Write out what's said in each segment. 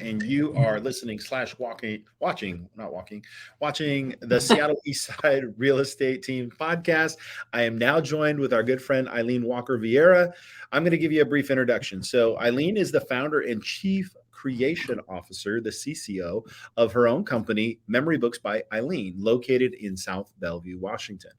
and you are listening slash watching the Seattle Eastside Real Estate Team podcast. I am now joined with our good friend Eileen Walker Vierra. I'm going to give you a brief introduction. So Eileen is the founder and chief creation officer, the CCO of her own company, Memory Books by Eileen, located in South Bellevue, Washington.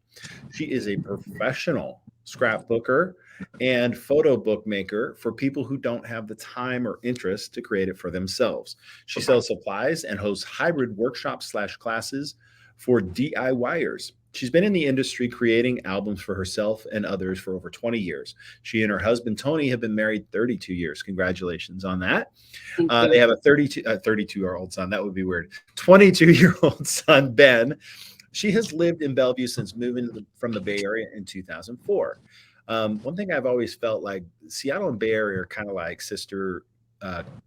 She is a professional scrapbooker and photo bookmaker for people who don't have the time or interest to create it for themselves. She sells supplies and hosts hybrid workshops / classes for DIYers. She's been in the industry creating albums for herself and others for over 20 years. She and her husband, Tony, have been married 32 years. Congratulations on that. They have a 32-year-old son. That would be weird. 22-year-old son, Ben. She has lived in Bellevue since moving from the Bay Area in 2004. One thing I've always felt like Seattle and Bay Area are kind of like sister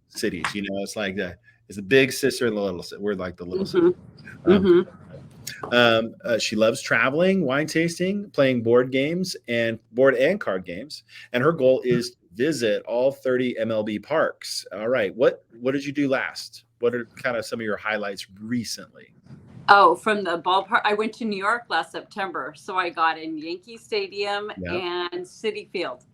cities. You know, it's like it's the big sister and the little sister. We're like the little sister. She loves traveling, wine tasting, playing board and card games. And her goal is to visit all 30 MLB parks. All right. What did you do last? What are kind of some of your highlights recently? Oh, from the ballpark. I went to New York last September. So I got in Yankee Stadium and Citi Field.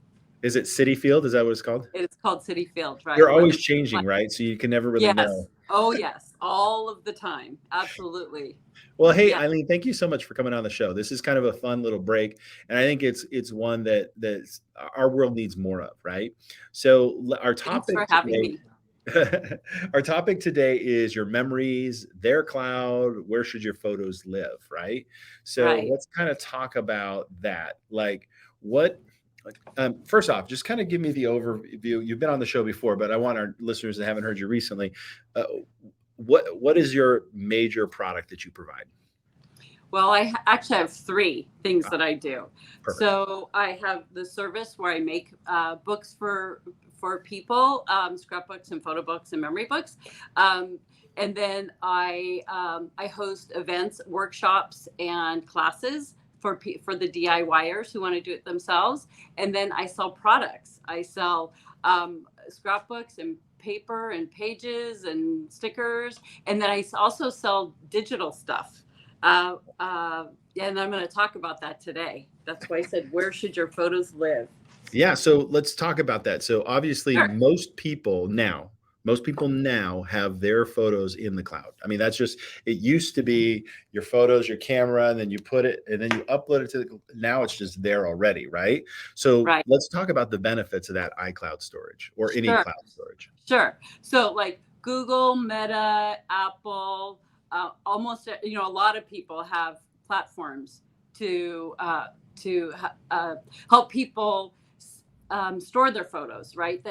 Is it Citi Field? Is that what it's called? It's called Citi Field, right? They're always changing, right? So you can never really yes. know. Oh, yes. All of the time. Absolutely. Well, hey, Eileen, thank you so much for coming on the show. This is kind of a fun little break. And I think it's one that our world needs more of, right? So our topic Thanks for having me. Our topic today is your memories, their cloud, where should your photos live, right? So let's kind of talk about that. Like first off, just kind of give me the overview. You've been on the show before, but I want our listeners that haven't heard you recently. What is your major product that you provide? Well, I actually have three things that I do. Perfect. So I have the service where I make books for people, scrapbooks and photo books and memory books. And then I host events, workshops, and classes for the DIYers who want to do it themselves. And then I sell products. I sell scrapbooks and paper and pages and stickers. And then I also sell digital stuff. And I'm going to talk about that today. That's why I said, where should your photos live? Yeah. So let's talk about that. So obviously most people now have their photos in the cloud. I mean, it used to be your photos, your camera, and then you put it and then you upload it now it's just there already. Right. So let's talk about the benefits of that iCloud storage or any cloud storage. Sure. So like Google, Meta, Apple, almost, a lot of people have platforms to help people store their photos, right?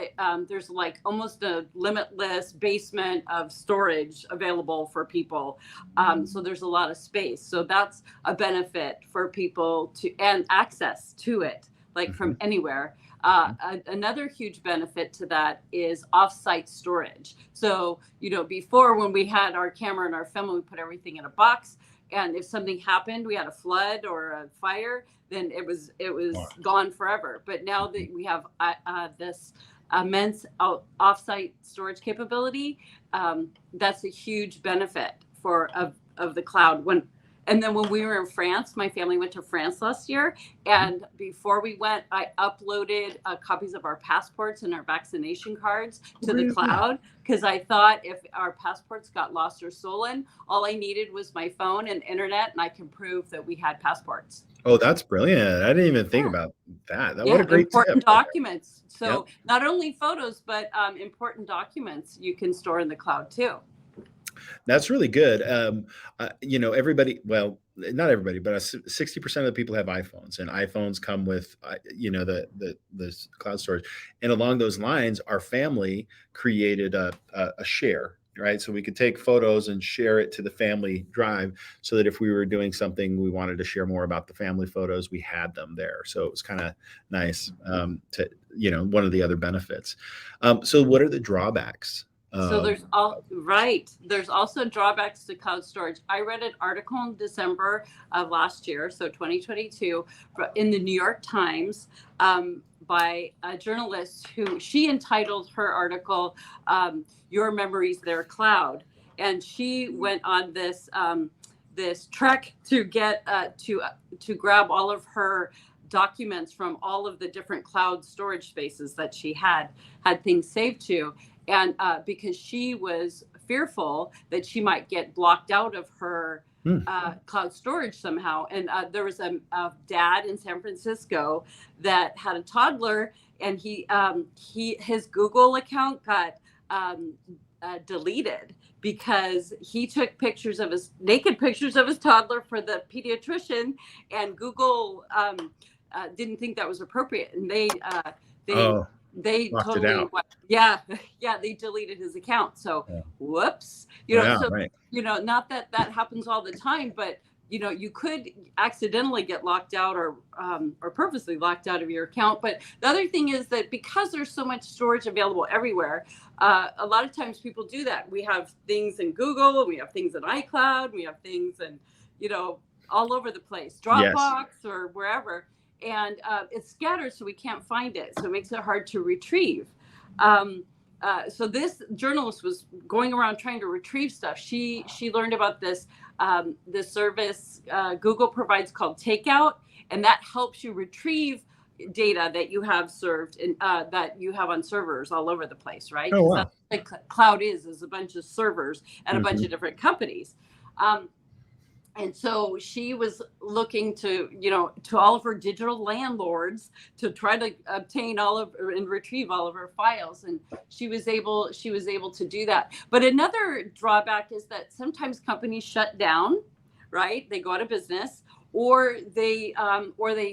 There's like almost a limitless basement of storage available for people. So there's a lot of space. So that's a benefit for people and access to it, like from anywhere. Another huge benefit to that is offsite storage. So, before when we had our camera and our film, we put everything in a box. And if something happened, we had a flood or a fire, then it was gone forever. But now that we have this immense offsite storage capability, that's a huge benefit of the cloud. And then when we were in France, my family went to France last year. And before we went, I uploaded copies of our passports and our vaccination cards to the cloud. Because I thought if our passports got lost or stolen, all I needed was my phone and internet, and I can prove that we had passports. Oh, that's brilliant. I didn't even think about that. What a great important tip. Documents. So not only photos, but important documents you can store in the cloud too. That's really good. Everybody, well, not everybody, but 60% of the people have iPhones, and iPhones come with, the cloud storage. And along those lines, our family created a share, right? So we could take photos and share it to the family drive so that if we were doing something, we wanted to share more about the family photos, we had them there. So it was kind of nice one of the other benefits. So what are the drawbacks? So there's also drawbacks to cloud storage. I read an article in December of last year, so 2022, in the New York Times, by a journalist who she entitled her article, "Your Memories, Their Cloud." And she went on this this trek to get to grab all of her documents from all of the different cloud storage spaces that she had things saved to, and because she was fearful that she might get blocked out of her cloud storage somehow. And there was a dad in San Francisco that had a toddler, and his Google account got deleted because he took naked pictures of his toddler for the pediatrician, and Google didn't think that was appropriate, and they totally they deleted his account. So whoops, right. Not that happens all the time, but you could accidentally get locked out or purposely locked out of your account. But the other thing is that because there's so much storage available everywhere, a lot of times people do that. We have things in Google, and we have things in iCloud, we have things in, all over the place, Dropbox or wherever. And it's scattered, so we can't find it. So it makes it hard to retrieve. So this journalist was going around trying to retrieve stuff. She learned about this service Google provides called Takeout, and that helps you retrieve data that you have served and that you have on servers all over the place, right? Oh, wow. That's what cloud is a bunch of servers at a bunch of different companies. And so she was looking to all of her digital landlords to try to obtain and retrieve all of her files. And she was able to do that. But another drawback is that sometimes companies shut down, right? They go out of business, or they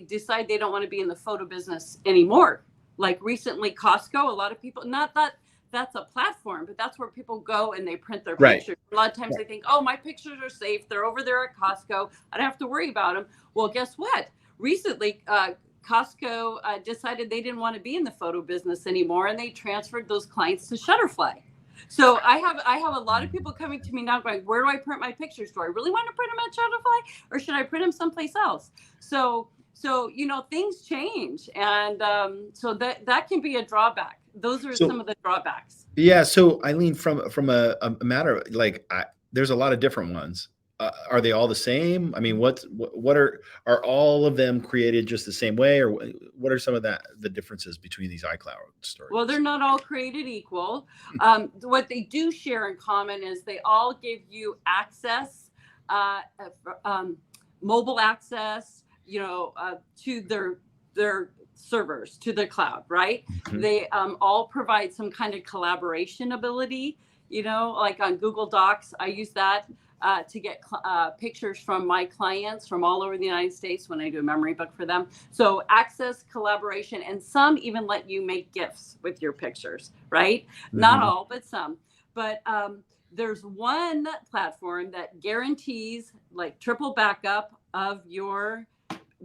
decide they don't want to be in the photo business anymore. Like recently, Costco, a lot of people, not that that's a platform, but that's where people go and they print their pictures. A lot of times they think, oh, my pictures are safe. They're over there at Costco. I don't have to worry about them. Well, guess what? Recently, Costco decided they didn't want to be in the photo business anymore, and they transferred those clients to Shutterfly. So I have a lot of people coming to me now going, where do I print my pictures? Do I really want to print them at Shutterfly, or should I print them someplace else? So things change, and so that can be a drawback. Those are some of the drawbacks. Yeah. So Eileen, from a matter like there's a lot of different ones. Are they all the same? I mean, what are all of them created just the same way, or what are some of the differences between these iCloud stories? Well, they're not all created equal. What they do share in common is they all give you access, mobile access, to their servers, to the cloud, right? They all provide some kind of collaboration ability, like on Google Docs. I use that to get pictures from my clients from all over the United States when I do a memory book for them. So access, collaboration, and some even let you make GIFs with your pictures, right? Not all, but some. But there's one platform that guarantees like triple backup of your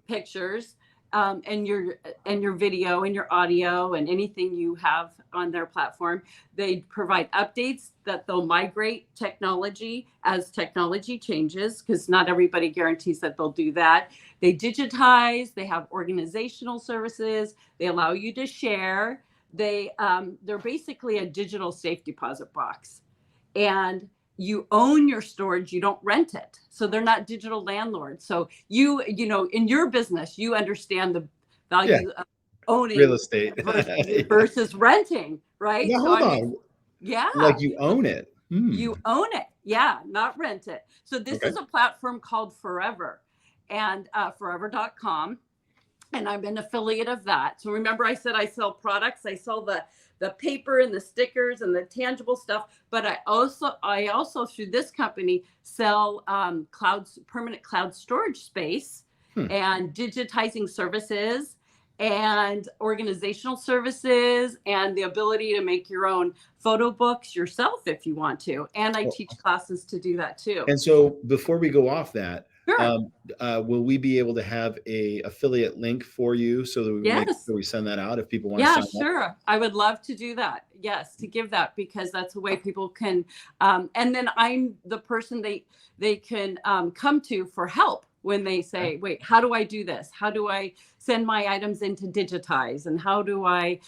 pictures, and your video and your audio and anything you have on their platform. They provide updates that they'll migrate technology as technology changes, because not everybody guarantees that they'll do that. They digitize, they have organizational services, they allow you to share. They're basically a digital safe deposit box. And you own your storage, you don't rent it. So they're not digital landlords. So in your business, you understand the value of owning real estate versus renting, right? Yeah, hold on. Yeah. Like you own it. You own it. Yeah, not rent it. So this is a platform called Forever, and forever.com. And I'm an affiliate of that. So remember I said I sell products. I sell the paper and the stickers and the tangible stuff, but I also through this company sell permanent cloud storage space and digitizing services and organizational services and the ability to make your own photo books yourself if you want to. And I teach classes to do that too. And so before we go off that, sure. Will we be able to have a affiliate link for you so that we send that out if people want to sign up? Yeah, sure. I would love to do that. Yes, to give that, because that's a way people can, and then I'm the person they can come to for help when they say, wait, how do I do this? How do I send my items into digitize? And how do I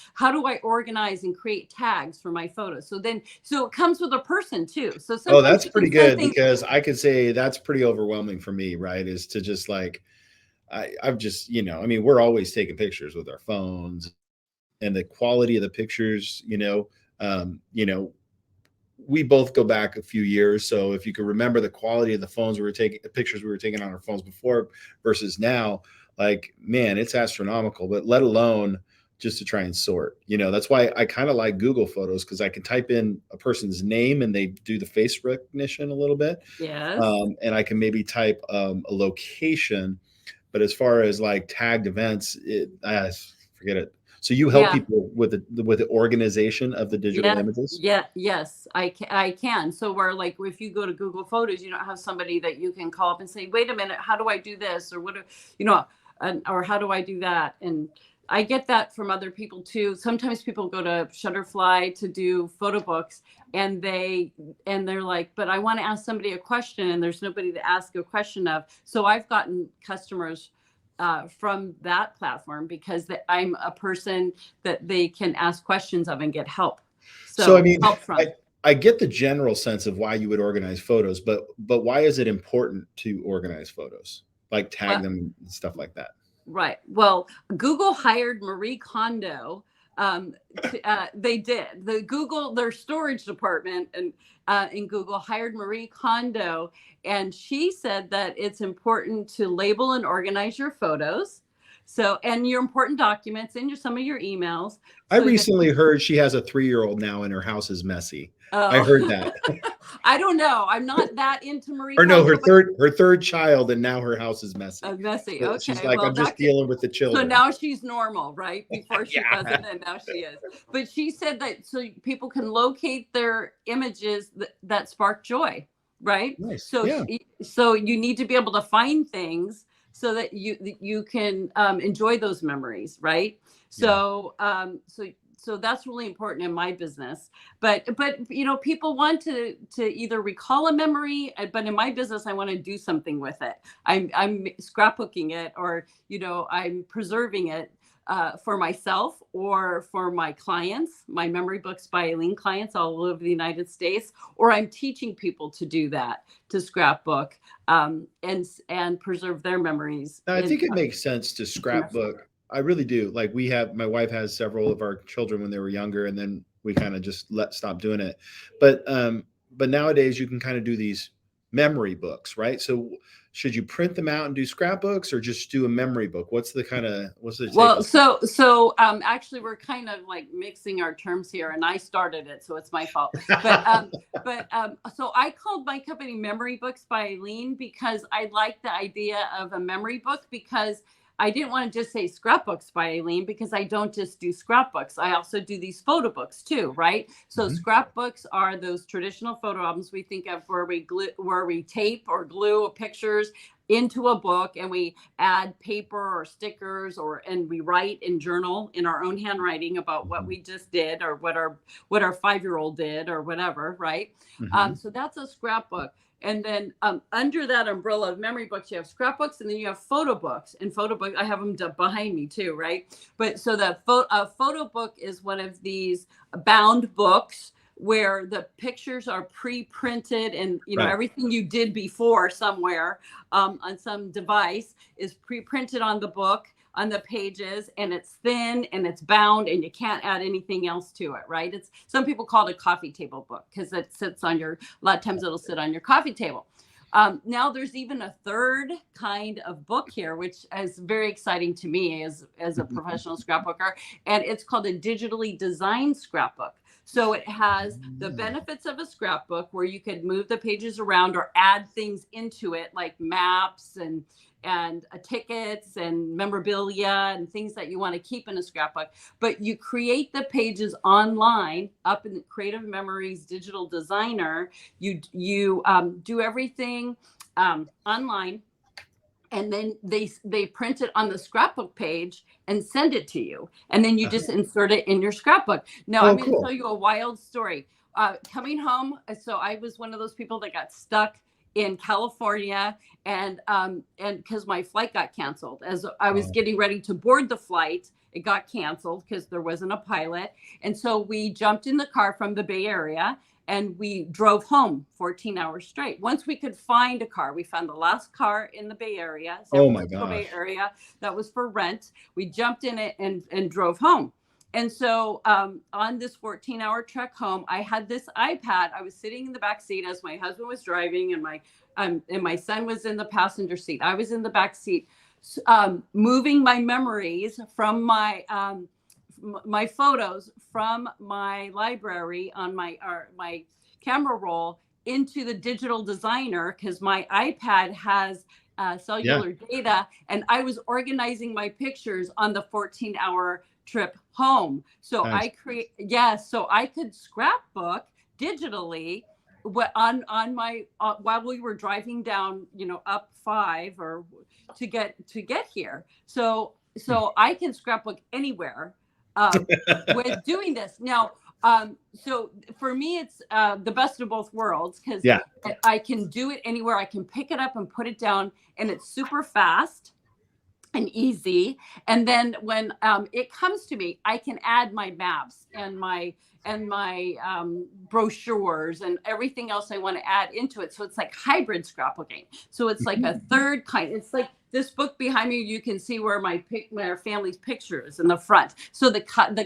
organize and create tags for my photos? So it comes with a person too. So Oh, sometimes that's you pretty can send good, things. because I could say that's pretty overwhelming for me, right? Is to just like, I've just, I mean, we're always taking pictures with our phones, and the quality of the pictures, um, you know, we both go back a few years. So if you can remember the quality of the phones we were taking, the pictures we were taking on our phones before versus now, like, man, it's astronomical, but let alone just to try and sort, that's why I kind of like Google Photos, because I can type in a person's name and they do the face recognition a little bit. Yes. And I can maybe type a location, but as far as like tagged events, forget it. So you help Yeah. people with the organization of the digital Yeah, images? yes, I can. So where like if you go to Google Photos, you don't have somebody that you can call up and say, wait a minute, how do I do this? Or you know, or how do I do that? And I get that from other people too. Sometimes people go to Shutterfly to do photo books, and they're like, but I want to ask somebody a question and there's nobody to ask a question of. So I've gotten customers from that platform because I'm a person that they can ask questions of and get help. So I So mean, help I, from. I get the general sense of why you would organize photos, but why is it important to organize photos, like tag Well, them and stuff like that? right. Well, Google hired Marie Kondo. They did their storage department and in Google hired Marie Kondo, and she said that it's important to label and organize your photos. So, and your important documents and some of your emails. I So that, recently heard she has a 3-year-old now and her house is messy. I oh, heard that. I don't know. I'm not that into Marie Or no, Kondo, but her third child, and now her house is messy. messy. So she's Okay, like, well I'm just that could. dealing with the So children. now she's normal, right? Before she Yeah. wasn't, and now she is. But she said that so people can locate their images that spark joy, right? Nice. So Yeah. so you need to be able to find things so that you can enjoy those memories, right? Yeah. So that's really important in my business. But people want to either recall a memory, but in my business, I want to do something with it. I'm scrapbooking it, or I'm preserving it for myself or for my clients, my Memory Books by Eileen clients all over the United States, or I'm teaching people to do that, to scrapbook and preserve their memories. I think it makes sense to In their scrapbook. I really do. Like, my wife has several of our children when they were younger, and then we kind of just stop doing it. But nowadays you can kind of do these memory books, right? So should you print them out and do scrapbooks, or just do a memory book? What's the take Well, on? actually, we're kind of like mixing our terms here, and I started it, so it's my fault. So I called my company Memory Books by Eileen because I like the idea of a memory book, because I didn't want to just say scrapbooks by Eileen, because I don't just do scrapbooks. I also do these photo books too, right? So Mhm. scrapbooks are those traditional photo albums we think of where we tape or glue pictures into a book, and we add paper or stickers, and we write and journal in our own handwriting about what we just did, or what our 5-year-old did, or whatever, right? Mhm. So that's a scrapbook. And then under that umbrella of memory books, you have scrapbooks, and then you have photo books. And photo books, I have them behind me too, right? But so the photo book is one of these bound books where the pictures are pre-printed, and Right. everything you did before somewhere on some device is pre-printed on the book, on the pages, and it's thin and it's bound, and you can't add anything else to it, right? It's, some people call it a coffee table book because it sits on a lot of times it'll sit on your coffee table. Now there's even a third kind of book here, which is very exciting to me as a professional scrapbooker, and it's called a digitally designed scrapbook. So it has the benefits of a scrapbook, where you could move the pages around or add things into it, like maps and tickets and memorabilia and things that you want to keep in a scrapbook. But you create the pages online up in the Creative Memories Digital Designer. You do everything online, and then they print it on the scrapbook page and send it to you, and then you just insert it in your scrapbook. Now Oh, I'm going to tell cool. you a wild story. Coming home, so I was one of those people that got stuck in California, and because my flight got canceled as I was getting ready to board the flight. It got canceled because there wasn't a pilot. And so we jumped in the car from the Bay Area and we drove home 14 hours straight. Once we could find a car, we found the last car in the Bay Area, San Francisco Bay Area, that was for rent. We jumped in it and drove home. And so on this 14-hour trek home, I had this iPad. I was sitting in the back seat as my husband was driving, and my son was in the passenger seat. I was in the back seat, moving my memories from my photos from my library on my camera roll into the digital designer, because my iPad has cellular data, and I was organizing my pictures on the 14-hour trip home. So nice. So I could scrapbook digitally on my while we were driving down, up 5 or to get here. So I can scrapbook anywhere with doing this now. So for me, it's the best of both worlds, because I can do it anywhere. I can pick it up and put it down, and it's super fast and easy. And then when it comes to me, I can add my maps and my brochures and everything else I want to add into it. So it's like hybrid scrapbooking. So it's like a third kind. It's like this book behind me. You can see where my family's picture is in the front. So the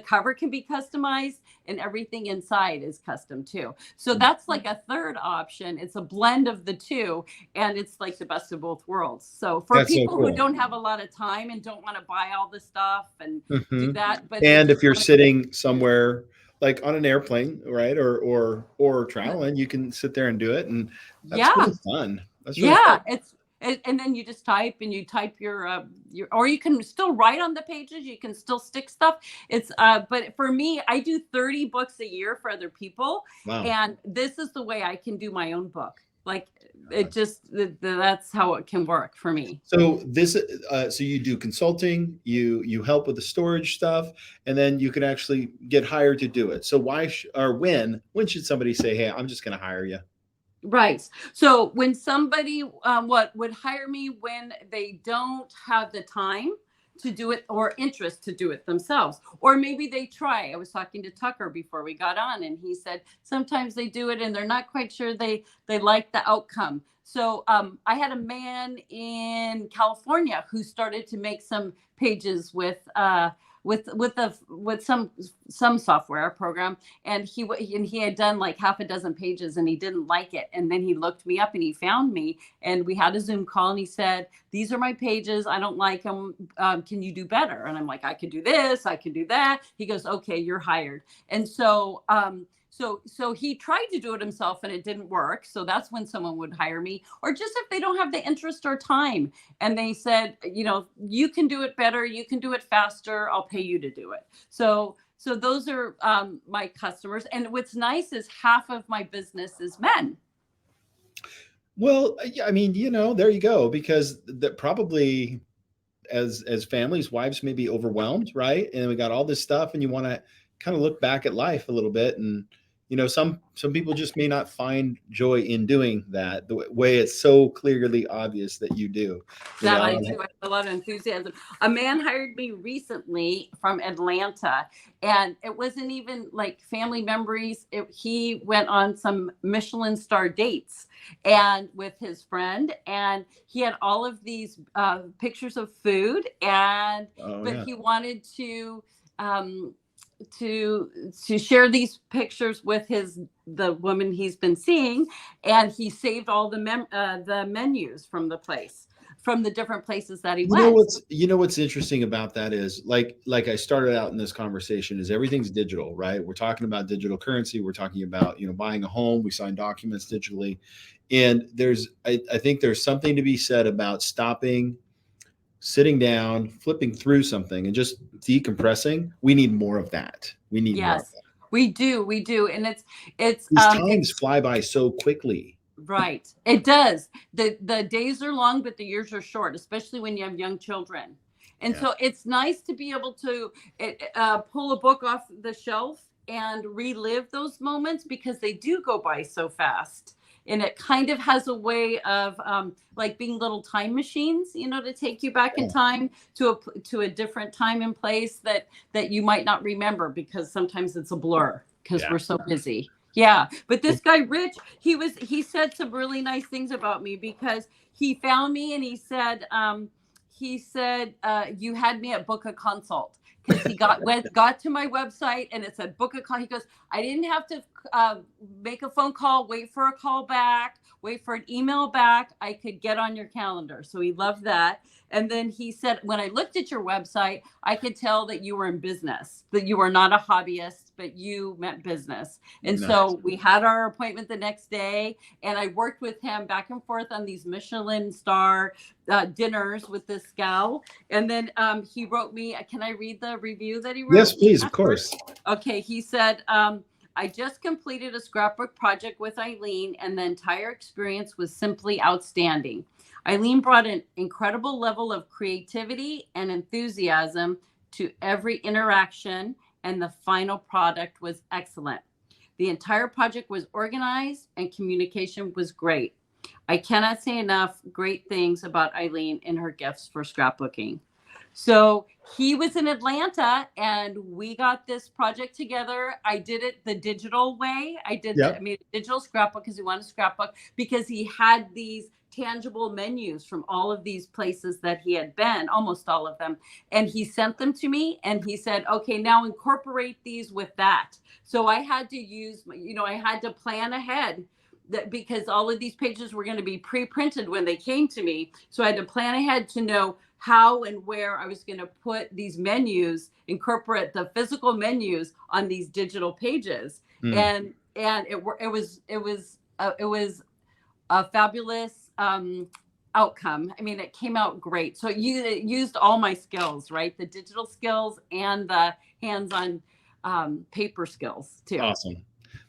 cover can be customized, and everything inside is custom too. So that's like a third option. It's a blend of the two, and it's like the best of both worlds. So for that's people who don't have a lot of time and don't want to buy all the stuff and do that, but if you're sitting somewhere like on an airplane, right, or traveling, you can sit there and do it, and that's really fun. That's really fun. And then you just type, and you type your, or you can still write on the pages. You can still stick stuff. It's, but for me, I do 30 books a year for other people. Wow. And this is the way I can do my own book. Like that's how it can work for me. So so you do consulting, you help with the storage stuff, and then you can actually get hired to do it. So when should somebody say, hey, I'm just going to hire you? Right. So when somebody would hire me when they don't have the time to do it or interest to do it themselves, or maybe they try. I was talking to Tucker before we got on, and he said sometimes they do it and they're not quite sure they like the outcome. So I had a man in California who started to make some pages with some software program, and he had done like half a dozen pages, and he didn't like it. And then he looked me up and he found me, and we had a Zoom call, and he said, these are my pages, I don't like them, can you do better? And I'm like, I could do this, I could do that. He goes, okay, you're hired. And so so he tried to do it himself, and it didn't work. So that's when someone would hire me, or just if they don't have the interest or time, and they said, you can do it better, you can do it faster, I'll pay you to do it. So those are my customers. And what's nice is half of my business is men. Well, I mean, there you go, because that probably as families, wives may be overwhelmed, right? And we got all this stuff, and you want to kind of look back at life a little bit, and some people just may not find joy in doing that the way it's so clearly obvious that you do. That I do. I have a lot of enthusiasm. A man hired me recently from Atlanta, and it wasn't even like family memories. He went on some Michelin star dates and with his friend, and he had all of these pictures of food, and he wanted to share these pictures with the woman he's been seeing, and he saved all the menus from the different places that he went. What's interesting about that is like I started out in this conversation is everything's digital, right? We're talking about digital currency. We're talking about, buying a home. We sign documents digitally. And I think there's something to be said about stopping, sitting down, flipping through something, and just decompressing. We need more of that. We need more of that. We do. And it's these times fly by so quickly. Right. It does. The days are long, but the years are short, especially when you have young children. And so it's nice to be able to pull a book off the shelf and relive those moments, because they do go by so fast. and it kind of has a way of like being little time machines, to take you back in time to a different time and place that you might not remember, because sometimes it's a blur because we're so busy. Yeah. But this guy, Rich, he said some really nice things about me, because he found me and he said, you had me at book a consult, because he got to my website and it said book a call. He goes, I didn't have to make a phone call, wait for a call back, wait for an email back. I could get on your calendar. So he loved that. And then he said, when I looked at your website, I could tell that you were in business, that you were not a hobbyist, but you meant business. And so we had our appointment the next day, and I worked with him back and forth on these Michelin star dinners with this gal. And then he wrote me, can I read the review that he wrote? Yes, please, of course. Okay, he said, I just completed a scrapbook project with Eileen, and the entire experience was simply outstanding. Eileen brought an incredible level of creativity and enthusiasm to every interaction, and the final product was excellent. The entire project was organized and communication was great. I cannot say enough great things about Eileen and her gifts for scrapbooking. So he was in Atlanta and we got this project together. I did it the digital way. I made a digital scrapbook because he wanted a scrapbook, because he had these tangible menus from all of these places that he had been, almost all of them. And he sent them to me and he said, okay, now incorporate these with that. So I had to use, I had to plan ahead, because all of these pages were going to be pre-printed when they came to me. So I had to plan ahead to know how and where I was going to put these menus, incorporate the physical menus on these digital pages. And it was a fabulous outcome. I mean, it came out great. So it used all my skills, right? The digital skills and the hands-on paper skills too. Awesome.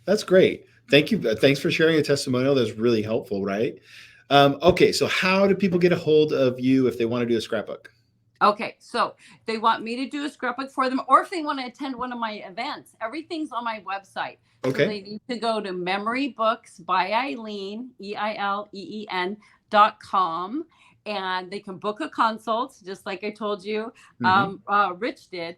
That's great. Thank you. Thanks for sharing a testimonial. That's really helpful, right? Okay, so how do people get a hold of you if they want to do a scrapbook? Okay, so they want me to do a scrapbook for them, or if they want to attend one of my events, everything's on my website. Okay. So they need to go to Memory Books by Eileen, EILEEN.com, and they can book a consult, just like I told you, Rich did,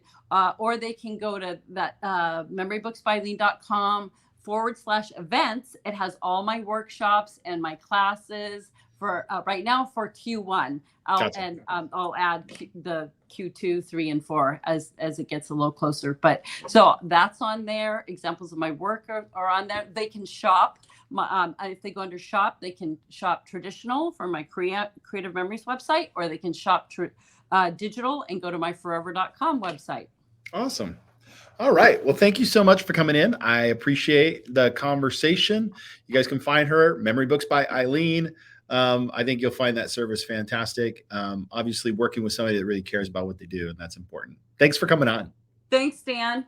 or they can go to that memorybooksbyeileen.com/events. It has all my workshops and my classes for right now for Q1. I'll add the Q2, 3, and 4 as it gets a little closer. But so that's on there. Examples of my work are on there. They can shop. If they go under shop, they can shop traditional from my Creative Memories website, or they can shop digital and go to my forever.com website. Awesome. All right. Well, thank you so much for coming in. I appreciate the conversation. You guys can find her, Memory Books by Eileen. I think you'll find that service fantastic. Obviously, working with somebody that really cares about what they do, and that's important. Thanks for coming on. Thanks, Dan.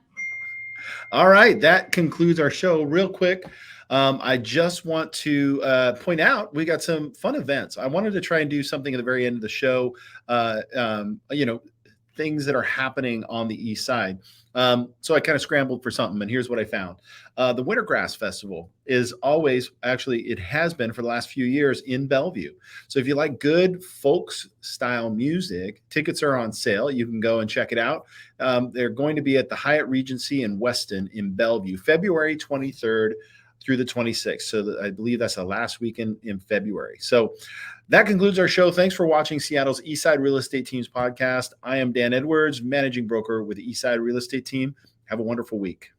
All right. That concludes our show. Real quick, I just want to point out we got some fun events. I wanted to try and do something at the very end of the show, things that are happening on the East Side. So I kind of scrambled for something, and here's what I found. The Wintergrass Festival is always, actually, it has been for the last few years in Bellevue. So if you like good folks style music, tickets are on sale. You can go and check it out. They're going to be at the Hyatt Regency in Weston in Bellevue, February 23rd through the 26th. So I believe that's the last weekend in February. So that concludes our show. Thanks for watching Seattle's Eastside Real Estate Team's podcast. I am Dan Edwards, managing broker with the Eastside Real Estate Team. Have a wonderful week.